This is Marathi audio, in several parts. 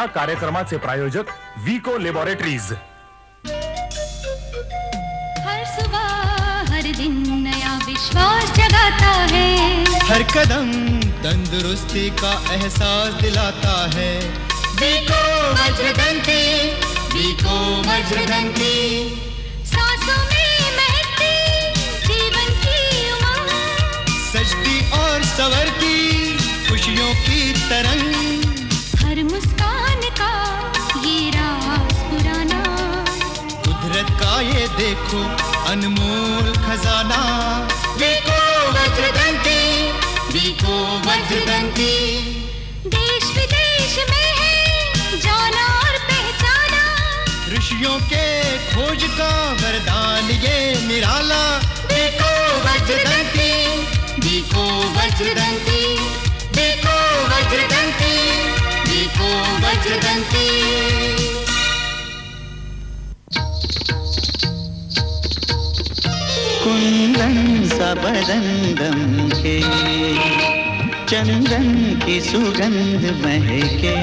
या कार्यक्रमाचे प्रायोजक विको लॅबोरेटरीज। हर सुबह हर दिन नया विश्वास जगाता है, हर कदम तंदुरुस्ती का एहसास दिलाता है। विको वज्रदंती, विको वज्रदंती, सांसों में महकती जीवन की उमंग, सजती और संवरती खुशियों की तरंग, हर मुस्कान का ये राज पुराना, कुदरत का ये देखो अनमोल खजाना। विको वज्रदंती, विको वज्रदंती, देश विदेश में है जाना और पहचाना, ऋषियों के खोज का वरदान ये निराला। विको वज्रदंती, विको वज्रदंती, विको वज्रदंती, विको वज्रदंती। कुंदन सा बदन दमके, चंदन की सुगंध महके,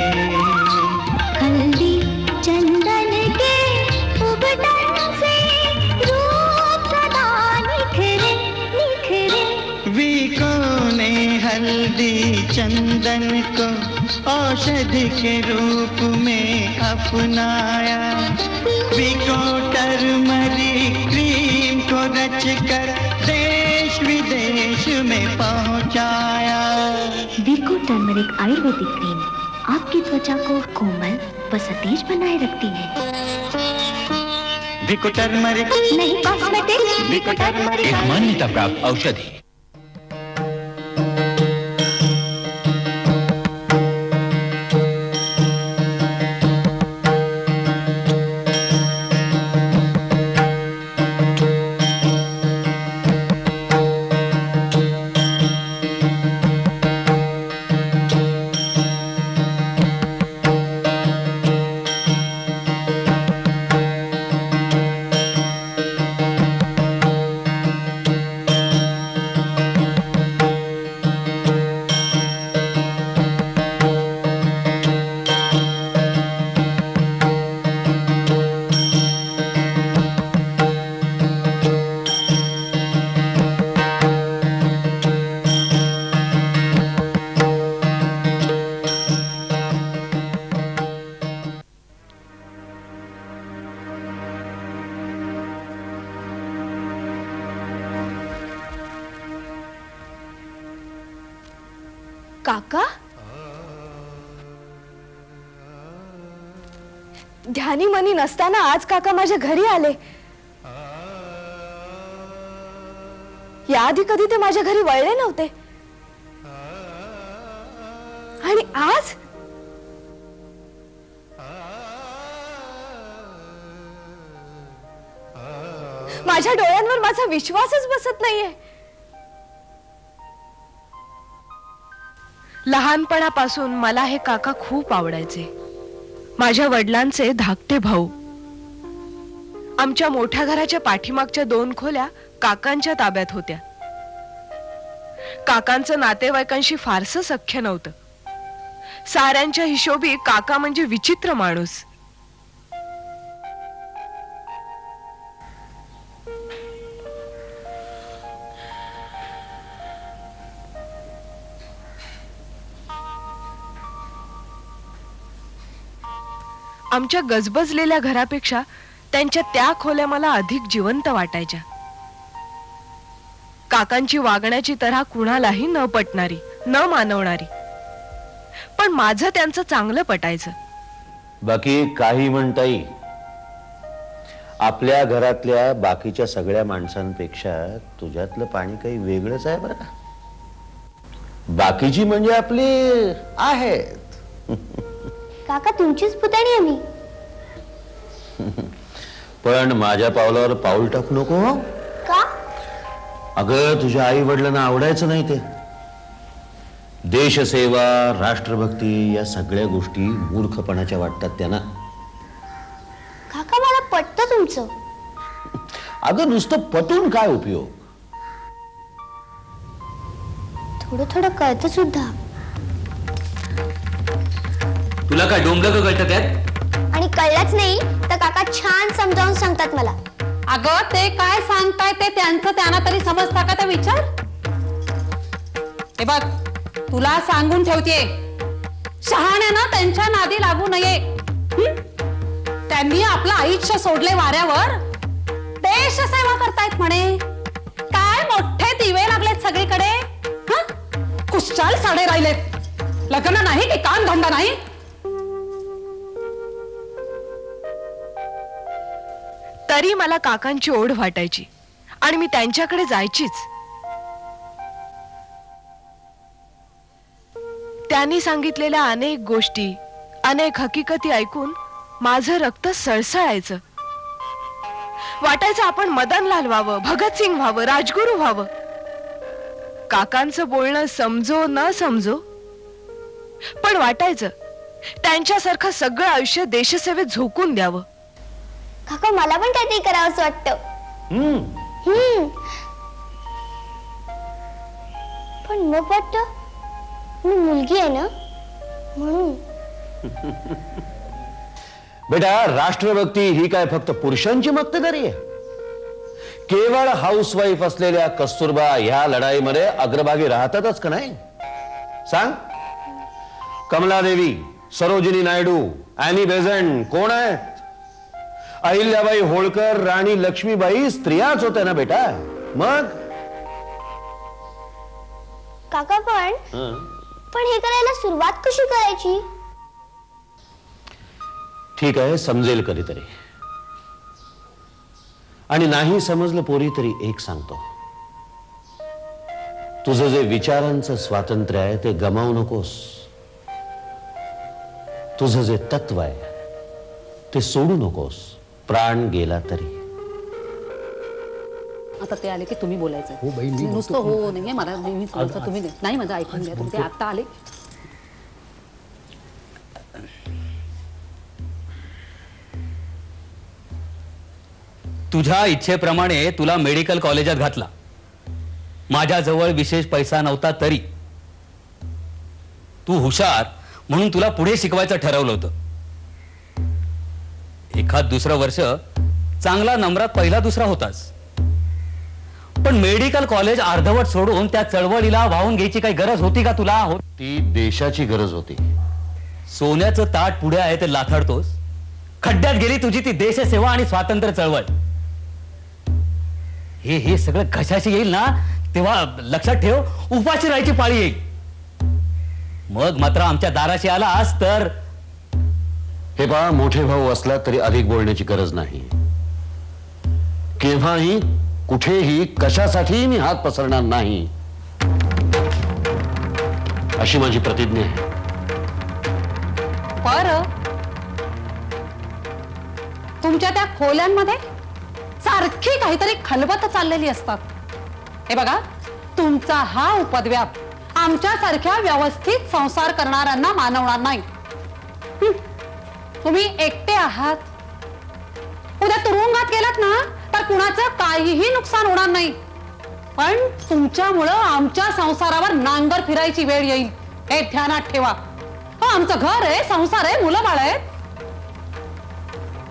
हल्दी चंदन के उबटन से रूप सदा निखरे निखरे, विको ने हल्दी चंदन को औषधि के रूप में अपनाया। विको टर्मरिक क्रीम को रचकर देश विदेश में पहुंचाया। विको टर्मरिक आयुर्वेदिक क्रीम आपकी त्वचा को कोमल व सतेज बनाए रखती है। विको टर्मरिक नहीं कॉस्मेटिक, विको टर्मरिक एक मान्यता प्राप्त औषधि। काका, ध्यानी मनी नसताना आज काका माझ्या घरी आले। याआधी कधी ते माझ्या घरी वळले नव्हते आणि आज माझ्या डोळ्यांवर माझा विश्वासच बसत नाहीये। लहानपणापासून मला हे काका खूप आवडायचे। माझ्या वडिलांचे धाकटे भाऊ। आमच्या मोठ्या घराच्या पाठीमागच्या 2 खोल्या काकांच्या ताब्यात होत्या। काकांचं नातेवाईकांशी फारसं सख्य नव्हतं। साऱ्यांच्या हिशोबी काका म्हणजे विचित्र माणूस। आमच्या गजबजलेल्या घरापेक्षा त्यांच्या त्या खोल्या मला अधिक जिवंत वाटायच्या। काकांची वागण्याची तऱ्हा कुणालाही न पटणारी, न मानवणारी, पण माझं त्यांचं चांगलं पटायचं। बाकी काही म्हणता येईल, आपल्या घरातल्या बाकीच्या सगळ्या माणसांपेक्षा तुझ्यातलं पाणी काही वेगळंच आहे बरं का। बाकीची म्हणजे आपली आहेत। काका तुमचीच पुतणी आहे मी। पण माझ्या पावलावर पाऊल टाकू नको हो। का? अगं तुझ्या आई वडिलांना आवडायचं नाही ते। देशसेवा, राष्ट्रभक्ती या सगळ्या गोष्टी मूर्खपणाच्या वाटतात त्यांना। काका मला पटतं तुमचं। अगं नुसतं पटून काय उपयोग, थोडं थोडं कळतं सुद्धा। तुला काय डोंबलं का कळतं त्यात? आणि कळलंच नाही तर काका छान समजावून सांगतात मला. अगं ते काय सांगताय ते त्यांचं त्यांना तरी समजता का? ते विचार. हे बघ तुला सांगून ठेवतेय, शहाण्यानं त्यांच्या नादी लागू नये. त्यांनी आपलं आयुष्य सोडले वाऱ्यावर, देश सेवा करतायत म्हणे. काय मोठे दिवे लागलेत सगळीकडे. खुशाल साडे राहिलेत. लग्न नाही की काम धंदा नाही. तरी मला काकांची ओढ वाटायची आणि मी त्यांच्याकडे जायचीच. त्यांनी सांगितलेल्या अनेक गोष्टी, अनेक हकीकती ऐकून माझं रक्त सळसळायचं. वाटायचं आपण मदनलाल व्हावं, भगतसिंग व्हावं, राजगुरू व्हावं. काकांचं बोलणं समजो न समजो, पण वाटायचं त्यांच्यासारखं सगळं आयुष्य देशसेवेत झोकून द्यावं. काका मला पण काहीतरी करावं असं वाटतं. पण मग वाटतं मी मुलगी आहे ना म्हणून. बेटा, राष्ट्रभक्ती ही काय फक्त पुरुषांची मक्तेदारी आहे? केवळ हाऊसवाईफ असलेल्या कस्तुरबा ह्या लढाईमध्ये अग्रभागी राहतातच का नाही? सांग. कमलादेवी, सरोजिनी नायडू, ॲनी बेझंट कोण आहेत? अहिल्याबाई होळकर, राणी लक्ष्मीबाई स्त्रियाच होत्या ना बेटा. मग काका पण हे करायला सुरुवात कशी करायची? ठीक आहे, समजेल कधीतरी. आणि नाही समजलं पोरी तरी एक सांगतो, तुझं जे विचारांचं स्वातंत्र्य आहे ते गमावू नकोस. तुझं जे तत्व आहे ते सोडू नकोस, प्राण गेला तरी. आता ते आले की तुम्ही बोलायचं. हो बाई, मी नुसतं हो नाहीये मला नेहमी थोडंसं तुम्ही नाही माझं ऐकून घ्या. तुम्ही ते आता आले. तुझ्या इच्छेप्रमाणे तुला मेडिकल कॉलेजात घातला. माझ्याजवळ विशेष पैसा नव्हता तरी तू हुशार म्हणून तुला पुढे शिकवायचं ठरवलं होतं. एखाद दुसरं वर्ष चांगला नंबरात पहिला दुसरा होतास, पण मेडिकल कॉलेज अर्धवट सोडून त्या चळवळीला वाहून घ्यायची काही गरज होती का तुला? ती देशाची गरज होती. सोन्याचं ताट पुढे आहे ते लाथाडतोस. खड्ड्यात गेली तुझी ती देशसेवा आणि स्वातंत्र्य चळवळ. हे सगळं कशाशी येईल ना तेव्हा लक्षात ठेव, उपाशी राहायची पाळी येईल. मग मात्र आमच्या दाराशी आलास तर. हे पहा, मोठे भाऊ असला तरी अधिक बोलण्याची गरज नाही. केव्हाही कुठेही कशासाठी मी हात पसरणार नाही अशी माझी प्रतिज्ञा आहे. तुमच्या त्या खोल्यांमध्ये सारखी काहीतरी खलबत चाललेली असतात. हे बघा, तुमचा हा उपद्व्याप आमच्या सारख्या व्यवस्थित संसार करणाऱ्यांना मानवणार नाही. तुम्ही एकटे आहात. उद्या तुरुंगात गेलात ना तर कुणाचं काहीही नुकसान होणार नाही, पण तुमच्यामुळं आमच्या संसारावर नांगर फिरायची वेळ येईल. हे ध्यानात ठेवा. आमचं घर आहे, संसार आहे, मुलं बाळ आहेत.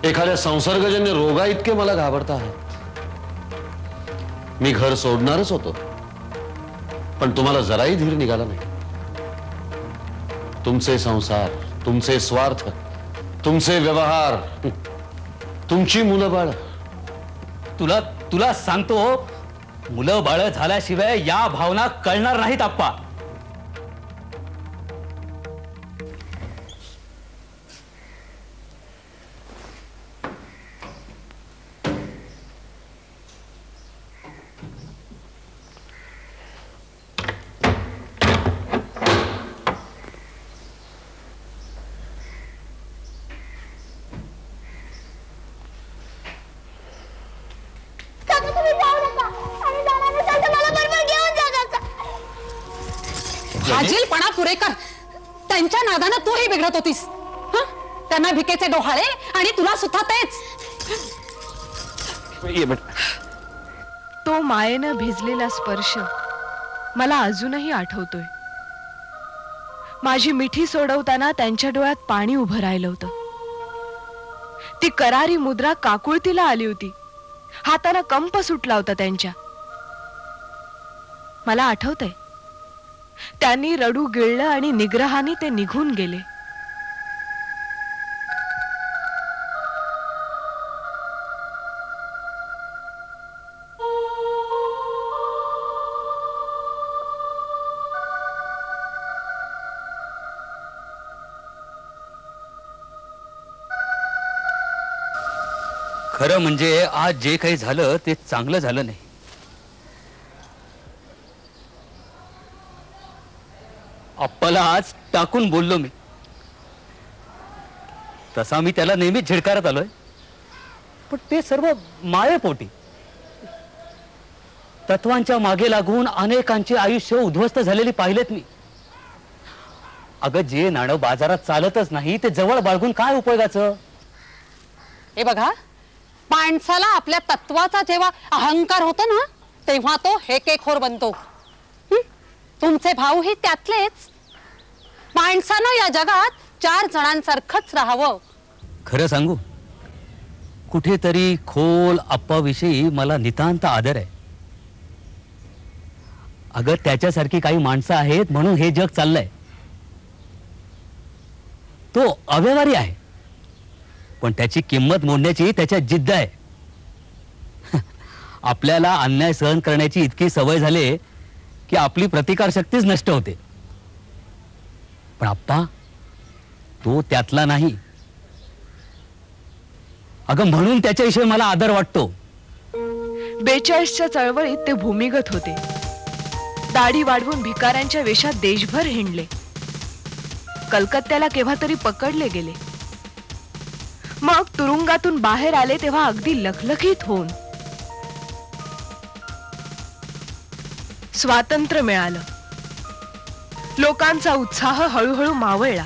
एखाद्या संसर्गजन्य रोगा इतके मला घाबरता आहेत. मी घर सोडणारच होतो, पण तुम्हाला जराही धीर निघाला नाही. तुमचे संसार, तुमचे स्वार्थ, तुमचे व्यवहार, तुमची मुलं बाळ. तुला सांगतो, मुलं बाळ झाल्याशिवाय या भावना कळणार नाहीत आप्पा. फाजीलपणा पुरेकर. त्यांच्या नादानं तूही बिघडत होतीस. त्यांना भिकेचे डोहाळे आणि तुला सुद्धा तेच. तो मायेनं भिजलेला स्पर्श मला अजूनही आठवतोय. माझी मिठी सोडवताना त्यांच्या डोळ्यात पाणी उभं राहिलं होतं. ती करारी मुद्रा काकुळतीला आली होती. हाताला कंप सुटला होता त्यांच्या. मला आठवतंय, त्यांनी रडू गिळलं आणि निग्रहाने ते निघून गेले. खरं म्हणजे आज जे काही झालं ते चांगलं झालं नाही. अप्पाला आज टाकून बोललो मी. तसा मी त्याला नेहमीच झिडकारत आलोय, पण ते सर्व मायेपोटी. तत्वांच्या मागे लागून अनेकांचे आयुष्य उद्ध्वस्त झालेली पाहिलेत मी. अगं, जे नाणं बाजारात चालतच नाही ते जवळ बाळगून काय उपयोगाचं? हे बघा, माणसाला आपल्या तत्वाचा जेव्हा अहंकार होतो ना, तेव्हा तो हेकेखोर बनतो. तुमचे भाऊही त्यातलेच. माणसानं या जगात 4 जणांसारखंच राहावं. खरं सांगू, कुठेतरी खोल अप्पाविषयी मला नितांत आदर आहे. अगं, त्याच्यासारखी काही माणसं आहेत म्हणून हे जग चाललंय. तो अव्यवहारी आहे, पण त्याची किंमत मोडण्याची त्याच्यात जिद्द आहे. आपल्याला अन्याय सहन करण्याची इतकी सवय झाली की आपली प्रतिकारशक्तीच नष्ट होते. पण आप्पा, तो त्यातला नाही. अगं, म्हणून त्याच्याविषयी मला आदर वाटतो. 42च्या चळवळीत ते भूमिगत होते. दाढी वाढवून भिकाऱ्यांच्या वेशात देशभर हिंडले. कलकत्त्याला केव्हा तरी पकडले गेले. मग तुरुंगातून बाहेर आले तेव्हा अगदी लखलखीत होऊन स्वातंत्र्य मिळालं. लोकांचा उत्साह हळूहळू मावळला.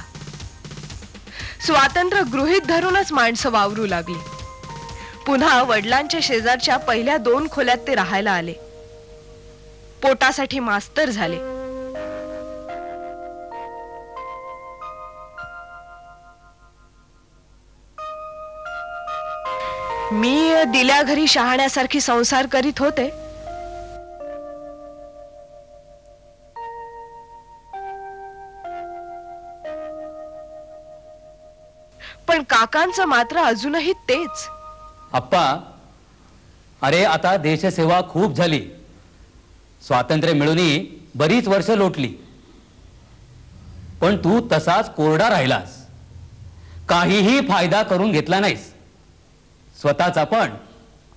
स्वातंत्र्य गृहीत धरूनच माणसं वावरू लागली. पुन्हा वडिलांच्या शेजारच्या पहिल्या 2 खोल्यात ते राहायला आले. पोटासाठी मास्तर झाले. मी दिल्या घरी शहाण्यासारखी संसार करीत होते. पण काकांचं मात्र अजूनही तेच. आप्पा, अरे आता देशसेवा खूप झाली. स्वातंत्र्य मिळूनही बरीच वर्ष लोटली, पण तू तसाच कोरडा राहिलास. काहीही फायदा करून घेतला नाहीस, स्वतःचा पण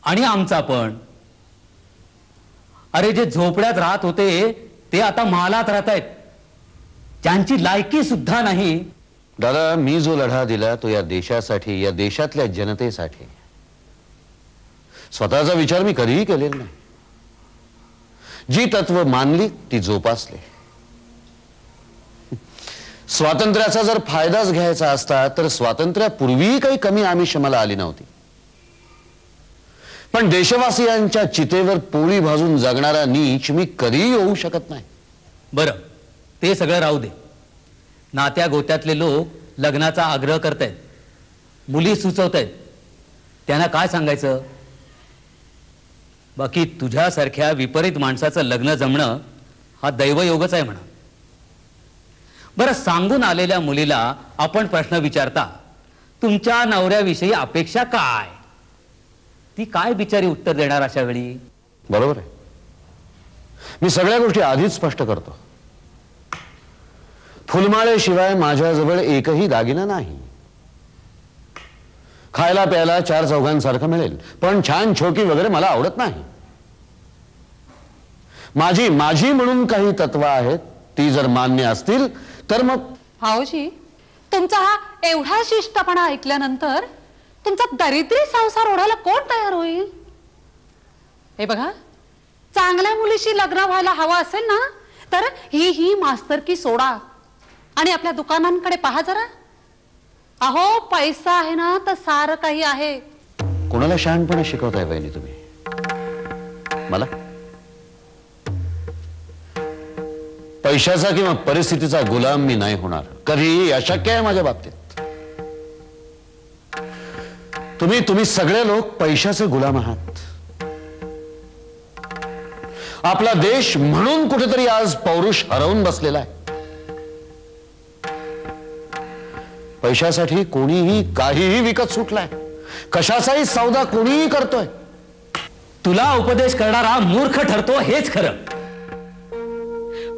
आणि आमचा पण. अरे, जे झोपड्यात राहत होते ते आता महालात राहत आहेत, ज्यांची लायकी सुद्धा नाही. दादा, मी जो लढा दिला तो या देशासाठी, या देशातल्या जनतेसाठी. स्वतःचा विचार मी कधीही केलेला नाही. जी तत्व मानली ती जोपासले. स्वातंत्र्याचा जर फायदाच घ्यायचा असता तर स्वातंत्र्यापूर्वीही काही कमी आमिष मला आली नव्हती. पण देशवासियांच्या चितेवर पोळी भाजून जगणारा नीच मी कधीही होऊ शकत नाही. बरं, ते सगळं राहू दे. नात्या गोत्यातले लोक लग्नाचा आग्रह करतायत, मुली सुचवतायत, त्यांना काय सांगायचं? बाकी तुझ्यासारख्या विपरीत माणसाचं लग्न जमणं हा दैवयोगच आहे म्हणा. बरं, सांगून आलेल्या मुलीला आपण प्रश्न विचारता, तुमच्या नवऱ्याविषयी अपेक्षा काय? ती काय बिचारी उत्तर देणार अशा वेळी? बरोबर आहे. मी सगळ्या गोष्टी आधीच स्पष्ट करतो. फुलमाळेशिवाय माझ्याजवळ एकही दागिना नाही. खायला प्यायला 4 चौघांसारखं मिळेल, पण छान छोकी वगैरे मला आवडत नाही. माझी माझी म्हणून काही तत्व आहेत, ती जर मान्य असतील तर मग. भाऊजी, तुमचा हा एवढा शिष्टपणा ऐकल्यानंतर तुमचा दरिद्री संसार ओढायला कोण तयार होईल? हे बघा, चांगल्या मुलीशी लग्न व्हायला हवं असेल ना, तर ही मास्तरकी सोडा आणि आपल्या दुकानांकडे पहा जरा. अहो, पैसा आहे ना तर सारं काही आहे. कोणाला शहाणपणा शिकवताय बहिणी तुम्ही? मला पैशाचा किंवा परिस्थितीचा गुलाम मी नाही होणार. कधीही अशक्य आहे माझ्या बाबतीत. तुम्ही सगळे लोक पैशाचे गुलाम आहात. आपला देश म्हणून कुठेतरी आज पौरुष हरवून बसलेला आहे. पैशासाठी कोणीही काहीही विकत सुटलाय. कशाचाही सौदा कोणीही करतोय. तुला उपदेश करणारा मूर्ख ठरतो हेच खरं.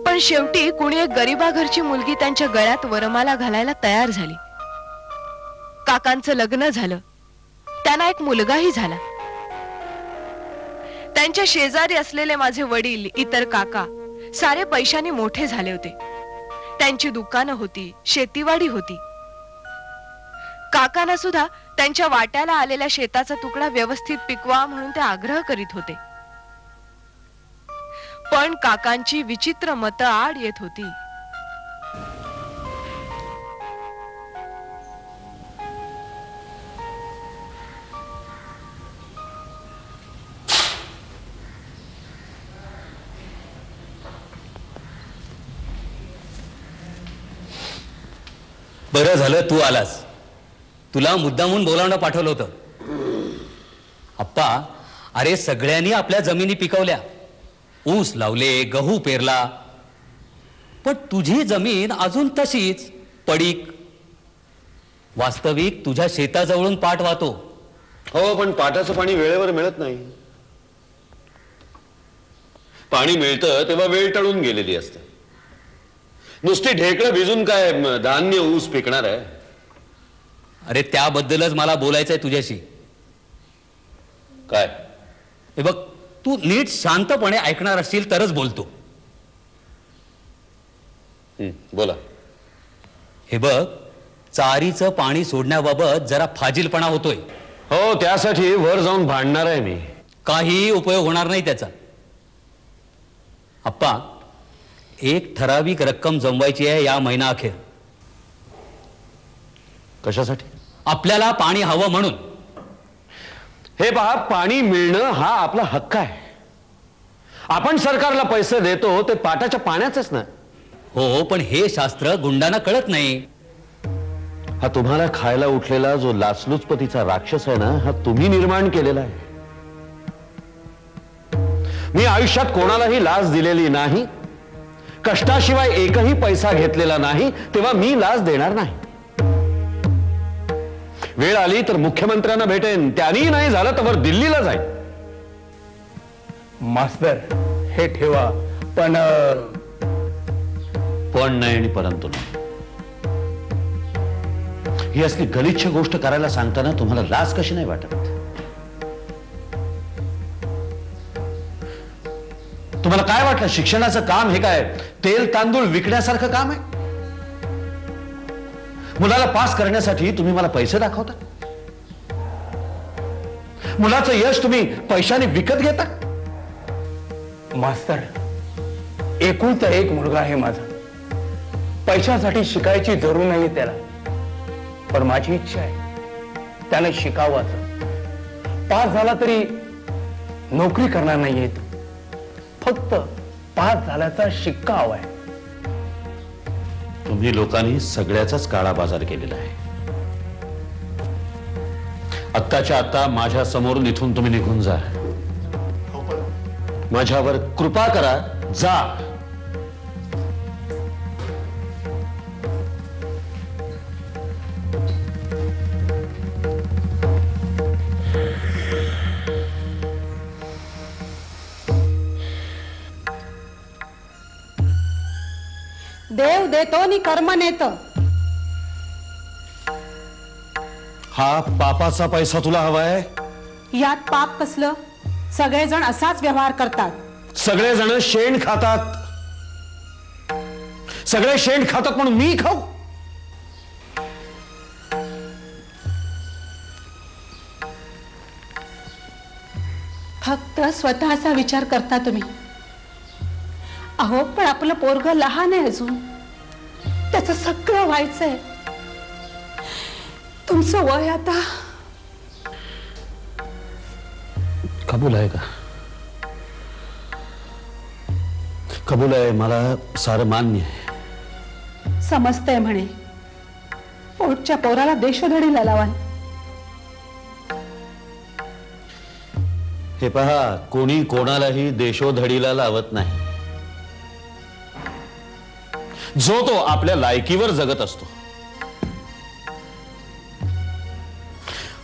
पण शेवटी कुणी एक गरीबा घरची मुलगी त्यांच्या गळ्यात वरमाला घालायला तयार झाली. काकांचं लग्न झालं. त्यांना एक मुलगाही झाला. त्यांच्या शेजारी असलेले माझे वडील, इतर काका सारे पैशाने मोठे झाले होते. त्यांची दुकानं होती, शेतीवाडी होती. काकांना सुद्धा त्यांच्या वाट्याला आलेल्या शेताचा तुकडा व्यवस्थित पिकवा म्हणून ते आग्रह करीत होते. पण काकांची विचित्र मतं आड येत होती. बरं झालं तू आलास. तुला मुद्दामून बोलावणं पाठवलं होतं. अप्पा, अरे सगळ्यांनी आपल्या जमिनी पिकवल्या, ऊस लावले, गहू पेरला, पण तुझी जमीन अजून तशीच पडीक. वास्तविक तुझ्या शेताजवळून पाट वाहतो. हो, पण पाटाचं पाणी वेळेवर मिळत नाही. पाणी मिळतं तेव्हा वेळ टळून गेलेली असते. नुसती ढेकळं भिजून काय धान्य ऊस पिकणार आहे? अरे त्याबद्दलच मला बोलायचंय तुझ्याशी. काय? हे बघ, तू नीट शांतपणे ऐकणार असशील तरच बोलतो. बोला. हे बघ, चारीचं पाणी सोडण्याबाबत जरा फाजीलपणा होतोय. हो, त्यासाठी वर जाऊन भांडणार आहे मी. काही उपयोग होणार नाही त्याचा. अप्पा, एक ठराविक रक्कम जमवायची आहे या महिना अखेर. कशासाठी? आपल्याला पाणी हवं म्हणून. हे पहा, पाणी मिळणं हा आपला हक्क आहे. आपण सरकारला पैसे देतो ते पाटाच्या पाण्याचंच ना. हो, पण हे शास्त्र गुंडांना कळत नाही. हा तुम्हाला खायला उठलेला जो लाचलुचपतीचा राक्षस आहे ना, हा तुम्ही निर्माण केलेला आहे. मी आयुष्यात कोणालाही लाच दिलेली नाही. कष्टाशिवाय एकही पैसा घेतलेला नाही, तेव्हा मी लाच देणार नाही. वेळ आली तर मुख्यमंत्र्यांना भेटेन, त्यांनी नाही झालं तर दिल्लीला जाईल. मास्तर, हे ठेवा, पण नाही आणि परंतु नाही. ही असली गलिच्छ गोष्ट करायला सांगताना तुम्हाला लाज कशी नाही वाटत? तुम्हाला काय वाटलं शिक्षणाचं काम हे काय तेल तांदूळ विकण्यासारखं काम आहे? मुलाला पास करण्यासाठी तुम्ही मला पैसे दाखवता. मुलाचं यश तुम्ही पैशाने विकत घेता. मास्तर, एकुलता एक मुलगा आहे माझा. पैशासाठी शिकायची जरूर नाही त्याला, पण माझी इच्छा आहे त्याने शिकावं. पास झाला तरी नोकरी करणार नाहीये, फक्त पास झाल्याचा शिक्का हवाय. तुम्ही लोकांनी सगळ्याचाच काळा बाजार केलेला आहे. आत्ताच्या आत्ता माझ्या समोरून इथून तुम्ही निघून जा. माझ्यावर कृपा करा, जा. देव देतो नि कर्म नेतो. हा पापाचा पैसा तुला हवाय? यात पाप कसलं? सगळेजण असाच व्यवहार करतात. सगळेजण शेण खातात. सगळे शेण खातात म्हणून मी खाऊ? फक्त स्वतःचा विचार करता तुम्ही. अहो, पण आपलं पोरग लहान आहे अजून. त्याचं सगळं व्हायचंय. तुमचं वय आता कबूल आहे का? कबूल आहे, मला सारं मान्य आहे. समजतंय म्हणे, पोटच्या पोराला देशोधडीला लावाल. हे पहा, कोणी कोणालाही देशोधडीला लावत नाही. जो तो आपल्या लायकीवर जगत असतो.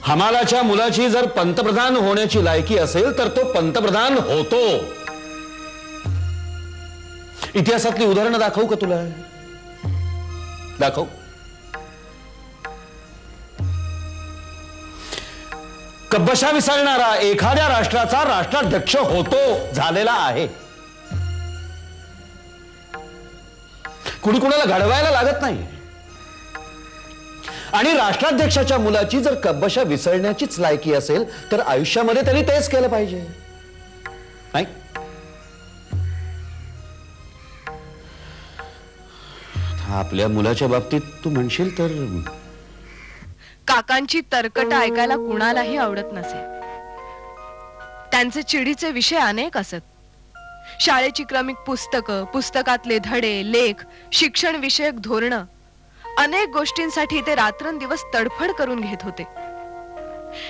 हमालाच्या मुलाची जर पंतप्रधान होण्याची लायकी असेल तर तो पंतप्रधान होतो. इतिहासातली उदाहरणं दाखवू का तुला? दाखव. कब्बशा विसरणारा एखाद्या राष्ट्राचा राष्ट्राध्यक्ष होतो, झालेला आहे. कुणी कुणाला घडवायला लागत नाही. आणि राष्ट्राध्यक्षाच्या मुलाची जर कब्बशा विसरण्याचीच लायकी असेल तर आयुष्यामध्ये त्यांनी तेच केलं पाहिजे, नाही? आपल्या मुलाच्या बाबतीत तू म्हणशील तर काकांची तर्कट ऐकायला कुणालाही आवडत नसे. त्यांचे चिडीचे विषय अनेक असत. शाळेची क्रमिक पुस्तकं, पुस्तकातले धडे, लेख, शिक्षण विषयक धोरणं, अनेक गोष्टींसाठी ते रात्रंदिवस तडफड करून घेत होते.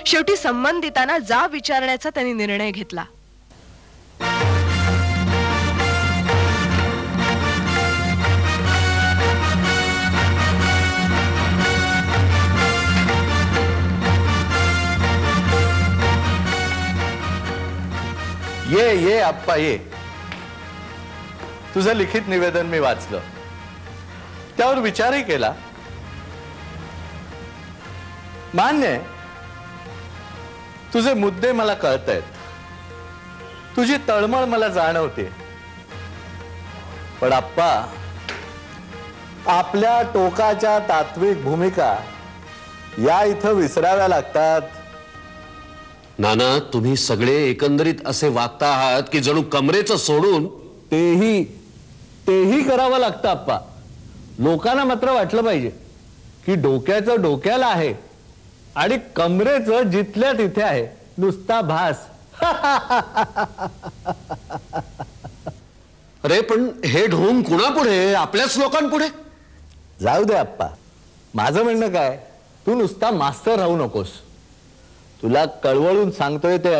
शेवटी संबंधितांना जा विचारण्याचा त्यांनी निर्णय घेतला. ये आप्पा ये. तुझं लिखित निवेदन मी वाचलं, त्यावर विचारही केला. मान्य आहे, तुझे मुद्दे मला कळतायत, तुझी तळमळ मला जाणवते. पण आप्पा, आपल्या टोकाच्या तात्विक भूमिका या इथं विसराव्या लागतात. नाना, तुम्ही सगळे एकंदरीत असे वागता आहात की जणू कमरेचं सोडून तेही करावं लागतं आप्पा. लोकांना मात्र वाटलं पाहिजे की डोक्याचं डोक्याला आहे आणि कमरेचं जिथल्या तिथे आहे, नुसता भास. अरे पण हे ढोंग कुणापुढे? आपल्याच लोकांपुढे. जाऊ दे आप्पा, माझं म्हणणं काय, तू नुसता मास्तर राहू नकोस. तुला कळवळून सांगतोय ते